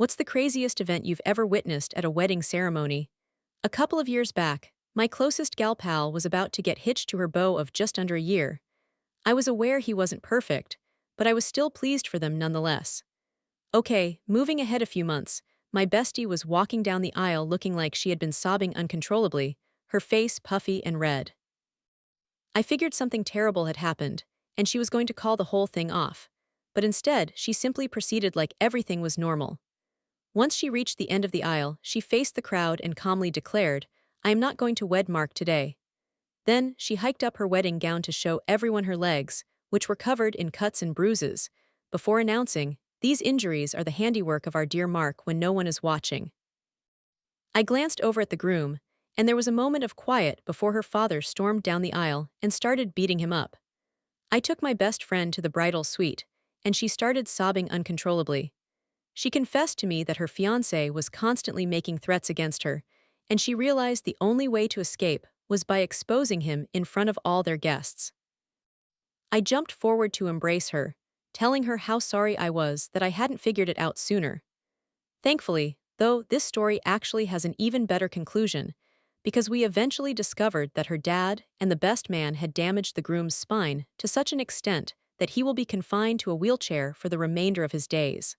What's the craziest event you've ever witnessed at a wedding ceremony? A couple of years back, my closest gal pal was about to get hitched to her beau of just under a year. I was aware he wasn't perfect, but I was still pleased for them nonetheless. Okay, moving ahead a few months, my bestie was walking down the aisle looking like she had been sobbing uncontrollably, her face puffy and red. I figured something terrible had happened, and she was going to call the whole thing off. But instead, she simply proceeded like everything was normal. Once she reached the end of the aisle, she faced the crowd and calmly declared, "I am not going to wed Mark today." Then, she hiked up her wedding gown to show everyone her legs, which were covered in cuts and bruises, before announcing, "These injuries are the handiwork of our dear Mark when no one is watching." I glanced over at the groom, and there was a moment of quiet before her father stormed down the aisle and started beating him up. I took my best friend to the bridal suite, and she started sobbing uncontrollably. She confessed to me that her fiancé was constantly making threats against her, and she realized the only way to escape was by exposing him in front of all their guests. I jumped forward to embrace her, telling her how sorry I was that I hadn't figured it out sooner. Thankfully, though, this story actually has an even better conclusion, because we eventually discovered that her dad and the best man had damaged the groom's spine to such an extent that he will be confined to a wheelchair for the remainder of his days.